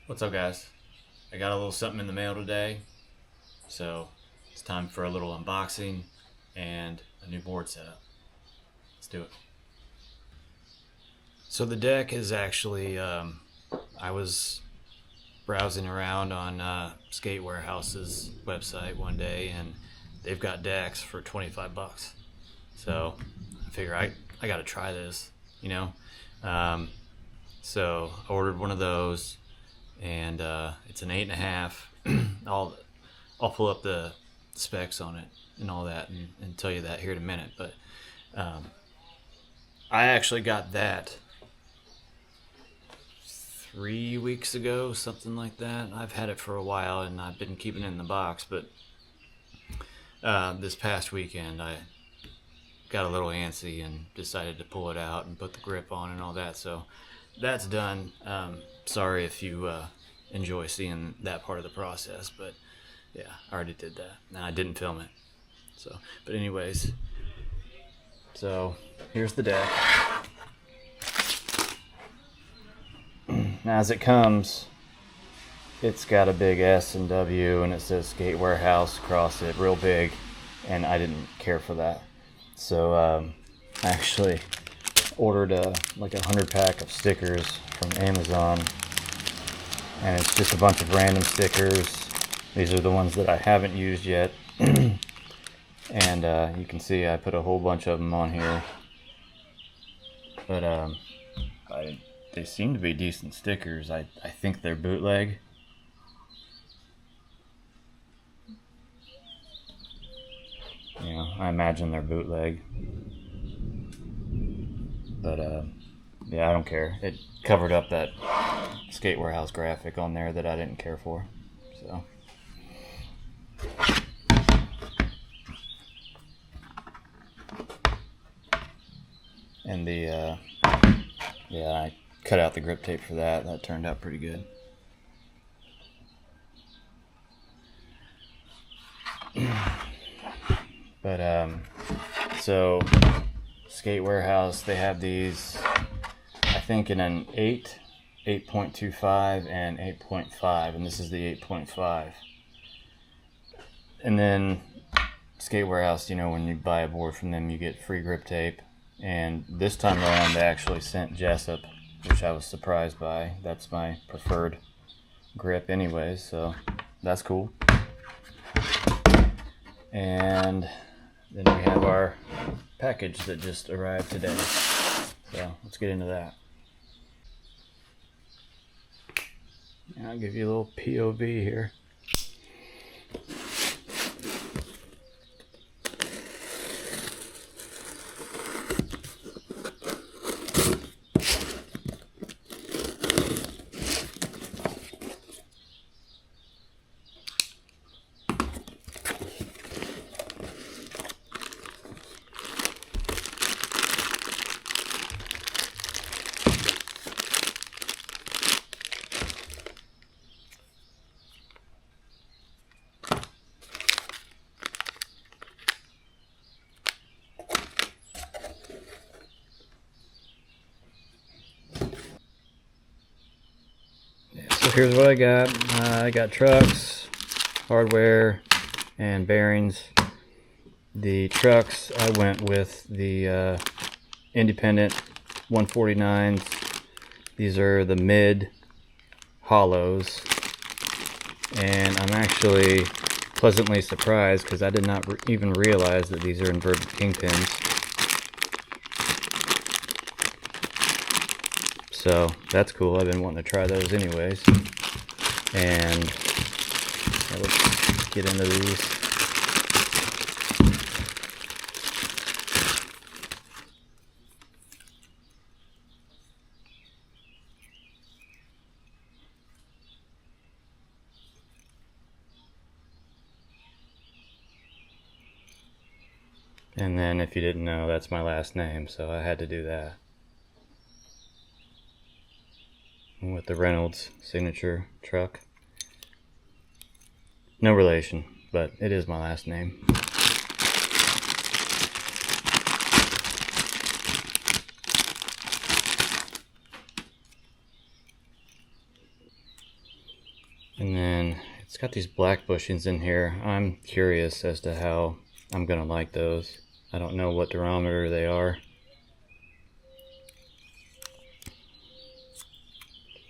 What's up, guys? I got a little something in the mail today, so it's time for a little unboxing and a new board setup. Let's do it. So the deck is actually, I was browsing around on Skate Warehouse's website one day, and they've got decks for 25 bucks. So I figure I got to try this, you know. Um, so I ordered one of those, and it's an 8.5. I'll pull up the specs on it and all that, and tell you that here in a minute. But I actually got that 3 weeks ago, something like that. I've had it for a while, and I've been keeping it in the box. But this past weekend, I got a little antsy and decided to pull it out and put the grip on and all that. So that's done. Sorry if you enjoy seeing that part of the process, but yeah, I already did that. And I didn't film it. So, but anyways, so here's the deck. Now, as it comes, it's got a big S and W, and it says Skate Warehouse across it, real big, and I didn't care for that. So I actually ordered like a 100-pack of stickers from Amazon, and it's just a bunch of random stickers. These are the ones that I haven't used yet, and you can see I put a whole bunch of them on here. But they seem to be decent stickers. I think they're bootleg. You know, I imagine they're bootleg. But yeah, I don't care. It covered up that Skate Warehouse graphic on there that I didn't care for. So and the yeah, I cut out the grip tape for that. That turned out pretty good. But so Skate Warehouse, they have these, I think, in an 8, 8.25, and 8.5, and this is the 8.5. And then Skate Warehouse, you know, when you buy a board from them, you get free grip tape. And this time around, they actually sent Jessup, which I was surprised by. That's my preferred grip anyways, so that's cool. And then we have our package that just arrived today. So let's get into that. And I'll give you a little POV here. So here's what I got. I got trucks, hardware, and bearings. The trucks, I went with the independent 149s. These are the mid hollows, and I'm actually pleasantly surprised because I did not even realize that these are inverted kingpins. So that's cool. I've been wanting to try those anyways. And yeah, let's get into these. And then, if you didn't know, that's my last name, so I had to do that. With the Reynolds signature truck. No relation, but it is my last name. And then it's got these black bushings in here. I'm curious as to how I'm gonna like those. I don't know what durometer they are.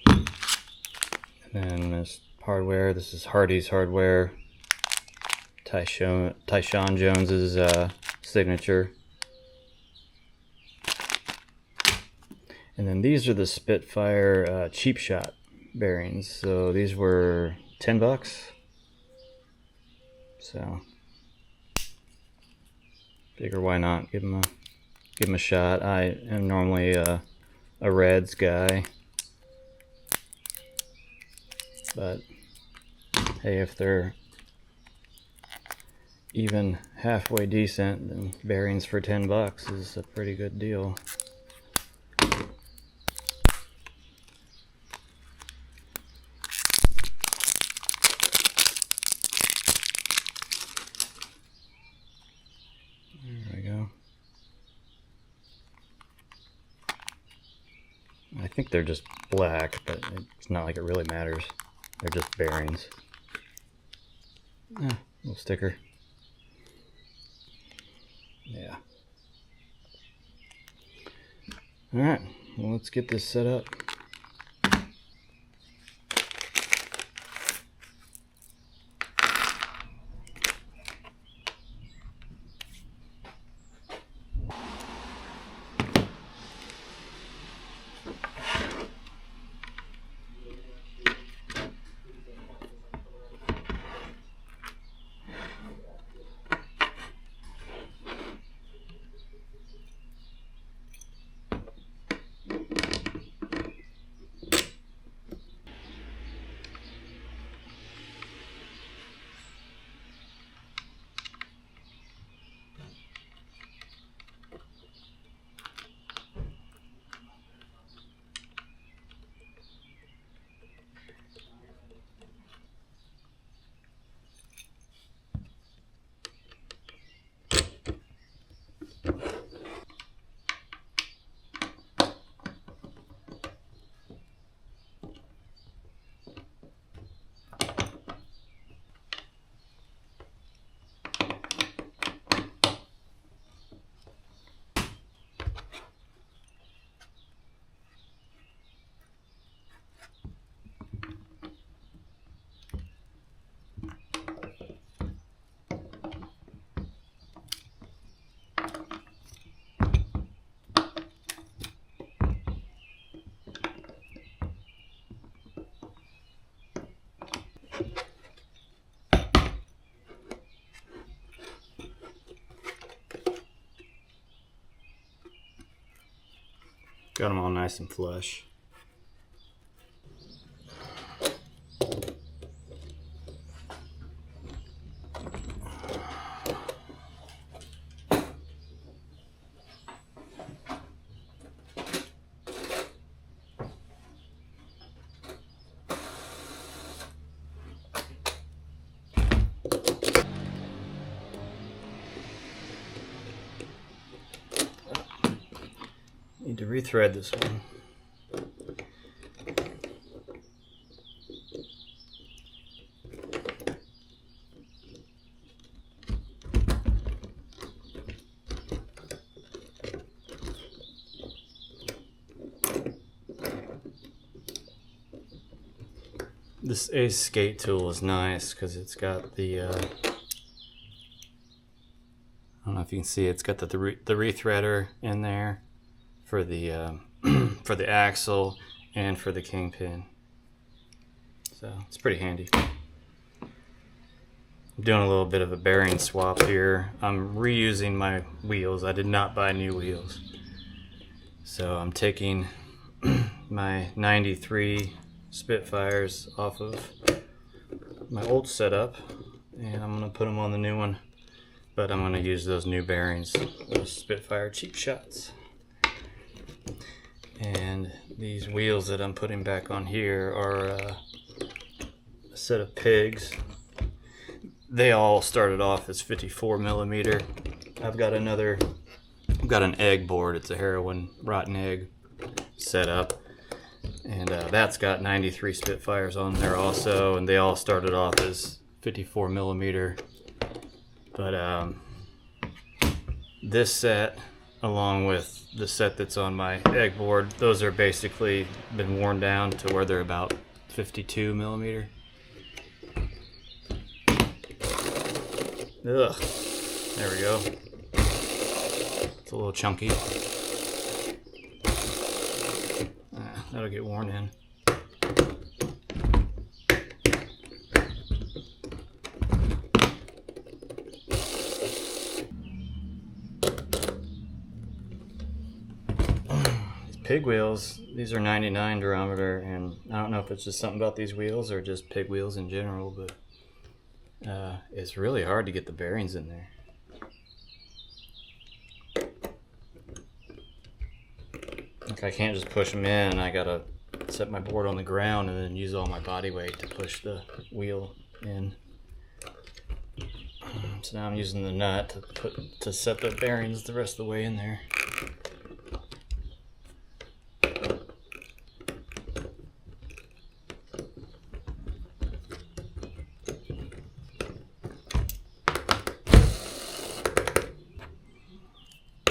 And then this hardware, this is Hardy's hardware. Tyshawn Jones's signature. And then these are the Spitfire cheap shot bearings. So these were $10. So figure why not give them a shot. I am normally a Reds guy, but hey, if they're even halfway decent, then bearings for $10 is a pretty good deal. There we go. I think they're just black, but it's not like it really matters. They're just bearings. Little sticker. Yeah. Alright, well, let's get this set up. Got them all nice and flush. Need to rethread this one. This Ace skate tool is nice because it's got the I don't know if you can see, it's got the rethreader in there for the for the axle and for the kingpin, so it's pretty handy. I'm doing a little bit of a bearing swap here. I'm reusing my wheels. I did not buy new wheels, so I'm taking my 93 Spitfires off of my old setup and I'm gonna put them on the new one, but I'm gonna use those new bearings, those Spitfire cheap shots. And these wheels that I'm putting back on here are a set of pigs. They all started off as 54 millimeter. I've got an egg board. It's a heroin rotten egg setup, And that's got 93 Spitfires on there also, and they all started off as 54 millimeter. But this set, along with the set that's on my egg board, those are basically been worn down to where they're about 52 millimeter. Ugh, there we go. It's a little chunky. That'll get worn in. These pig wheels, these are 99 durometer, and I don't know if it's just something about these wheels or just pig wheels in general, but it's really hard to get the bearings in there. Like, I can't just push them in. I gotta set my board on the ground and then use all my body weight to push the wheel in. So now I'm using the nut to set the bearings the rest of the way in there.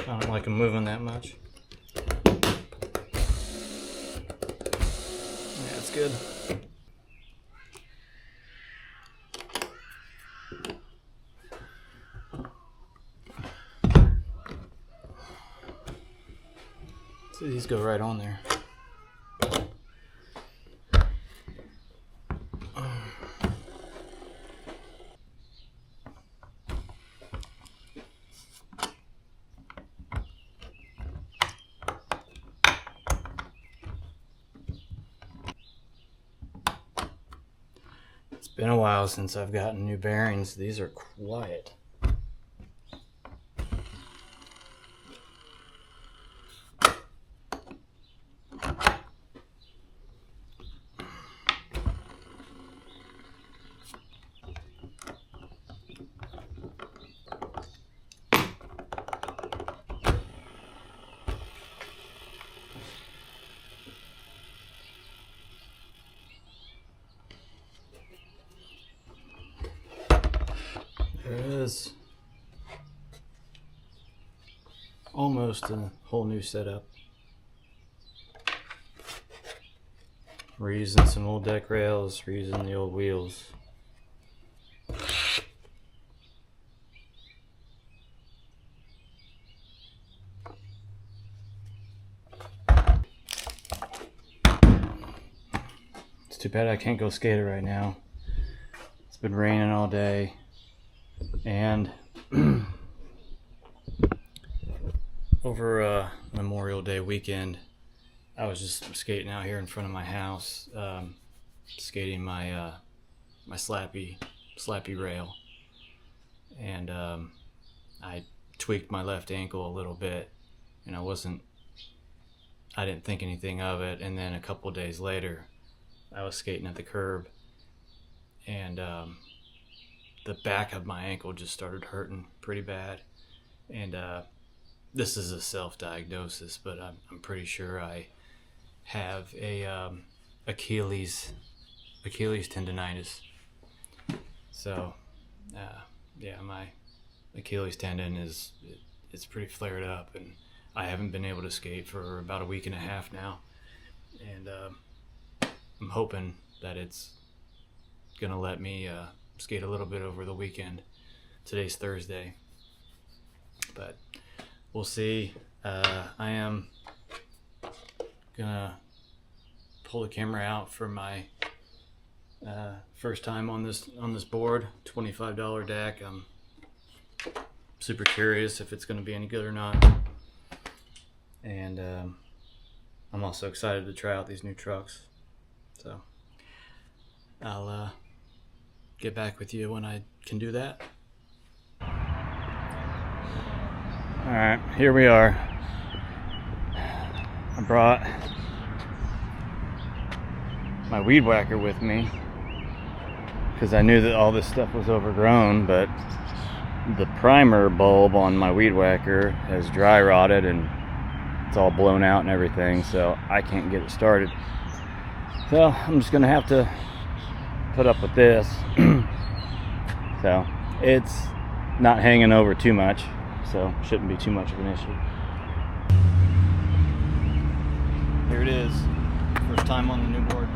I don't like them moving that much. Yeah, it's good. So these go right on there. It's been a while since I've gotten new bearings. These are quiet. There it is. Almost a whole new setup. We're using some old deck rails, we're using the old wheels. It's too bad I can't go skate it right now. It's been raining all day. And over Memorial Day weekend, I was just skating out here in front of my house, skating my my slappy rail, and I tweaked my left ankle a little bit, and I didn't think anything of it. And then a couple days later, I was skating at the curb, and the back of my ankle just started hurting pretty bad. And this is a self-diagnosis, but I'm pretty sure I have a Achilles tendonitis. So yeah, my Achilles tendon it's pretty flared up, and I haven't been able to skate for about a week and a half now. And I'm hoping that it's gonna let me skate a little bit over the weekend. Today's Thursday, but we'll see. I am gonna pull the camera out for my first time on this board, $25 deck. I'm super curious if it's going to be any good or not, and I'm also excited to try out these new trucks. So I'll get back with you when I can do that. All right, here we are. I brought my weed whacker with me because I knew that all this stuff was overgrown, but the primer bulb on my weed whacker has dry rotted and it's all blown out and everything, so I can't get it started. So I'm just gonna have to put up with this. So it's not hanging over too much, so shouldn't be too much of an issue. Here it is, first time on the new board.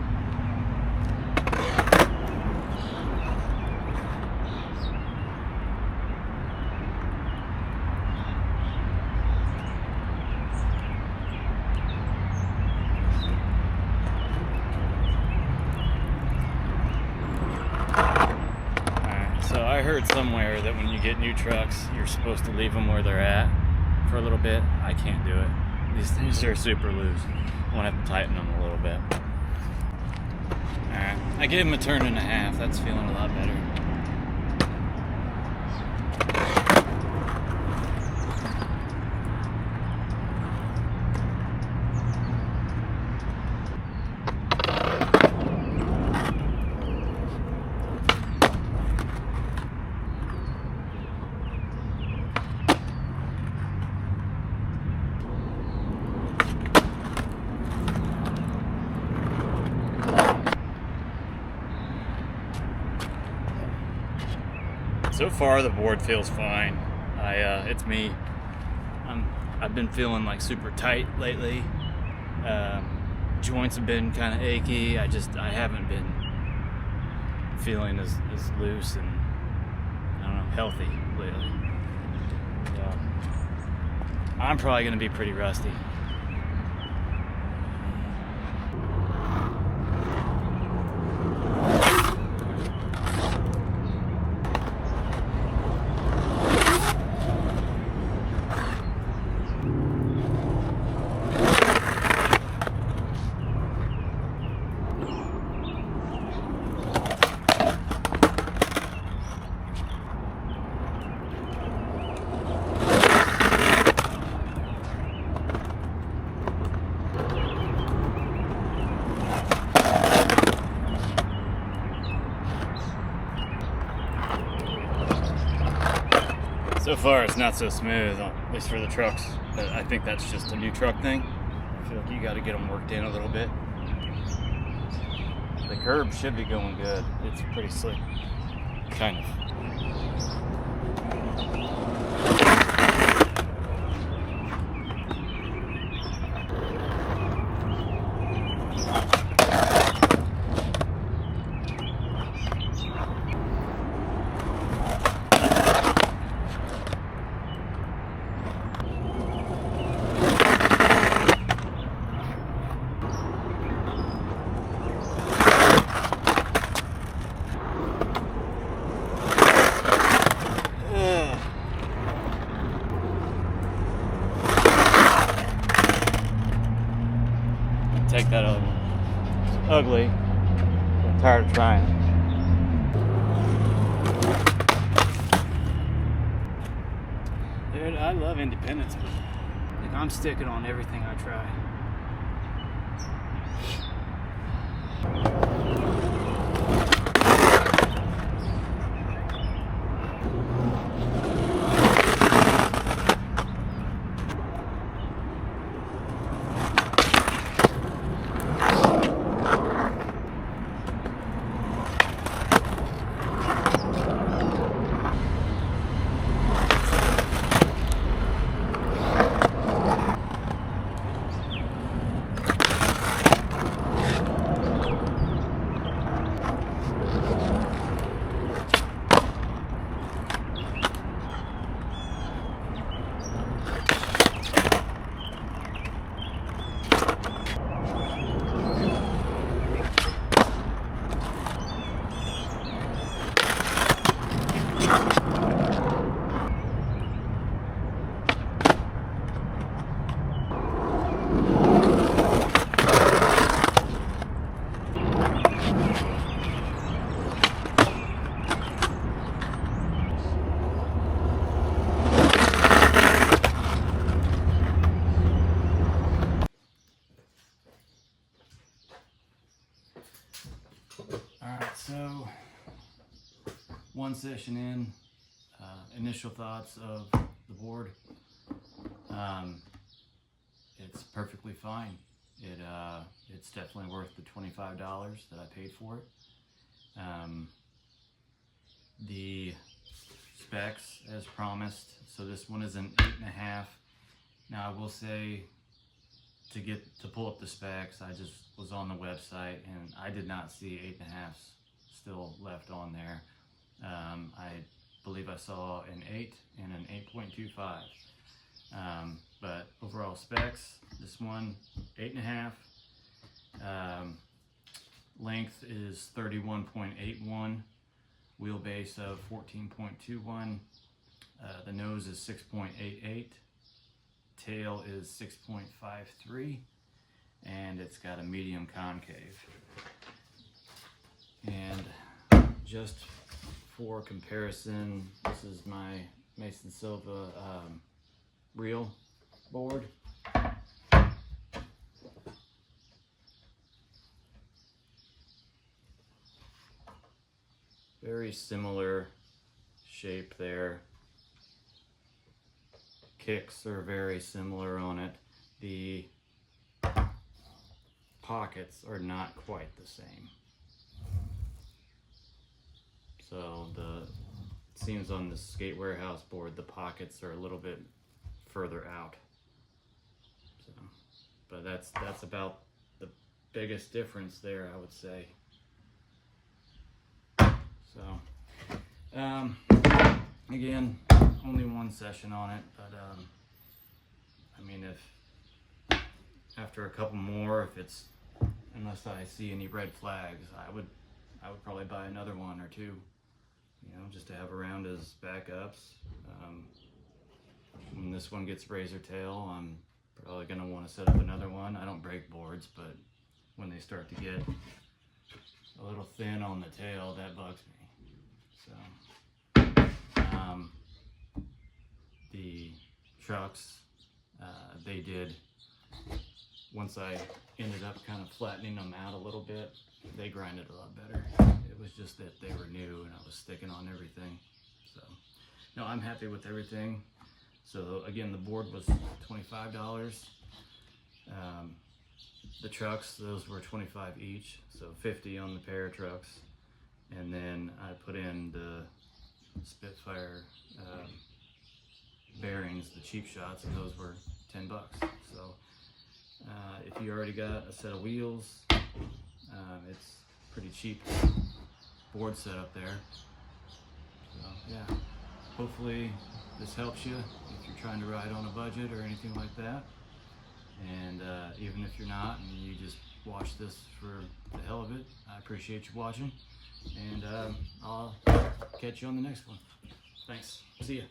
So I heard somewhere that when you get new trucks, you're supposed to leave them where they're at for a little bit. I can't do it. These things are super loose. I'm gonna have to tighten them a little bit. Alright, I gave them a turn and a half. That's feeling a lot better. So far the board feels fine. It's me. I've been feeling like super tight lately. Joints have been kind of achy. I haven't been feeling as loose and, I don't know, healthy lately. So I'm probably gonna be pretty rusty. So far it's not so smooth, at least for the trucks, but I think that's just a new truck thing. I feel like you got to get them worked in a little bit. The curb should be going good. It's pretty slick, kind of. Take that over. It's ugly. I'm tired of trying it. Dude, I love independence, but like, I'm sticking on everything I try. So, one session in, initial thoughts of the board. It's perfectly fine. It's definitely worth the $25 that I paid for it. The specs as promised. So this one is an 8.5. Now I will say, to pull up the specs, I just was on the website and I did not see 8.5s still left on there. I believe I saw an 8 and an 8.25. But overall specs, this one 8.5. Length is 31.81. Wheelbase of 14.21. The nose is 6.88. Tail is 6.53. And it's got a medium concave. And just for comparison, this is my Mason Silva reel board. Very similar shape there. Kicks are very similar on it. The pockets are not quite the same. So it seems on the Skate Warehouse board, the pockets are a little bit further out. So, but that's about the biggest difference there, I would say. So, again, only one session on it, but I mean, if after a couple more, unless I see any red flags, I would probably buy another one or two, just to have around as backups. When this one gets razor tail, I'm probably gonna want to set up another one. I don't break boards, but when they start to get a little thin on the tail, that bugs me. So, the trucks, they did, once I ended up kind of flattening them out a little bit, they grinded a lot better. It was just that they were new and I was sticking on everything. So, no, I'm happy with everything. So again, the board was $25. The trucks, those were $25 each, so $50 on the pair of trucks. And then I put in the Spitfire bearings, the cheap shots, and those were $10. So if you already got a set of wheels, it's pretty cheap board setup there. So yeah, hopefully this helps you if you're trying to ride on a budget or anything like that. And even if you're not and you just watch this for the hell of it, I appreciate you watching. And I'll catch you on the next one. Thanks. See ya.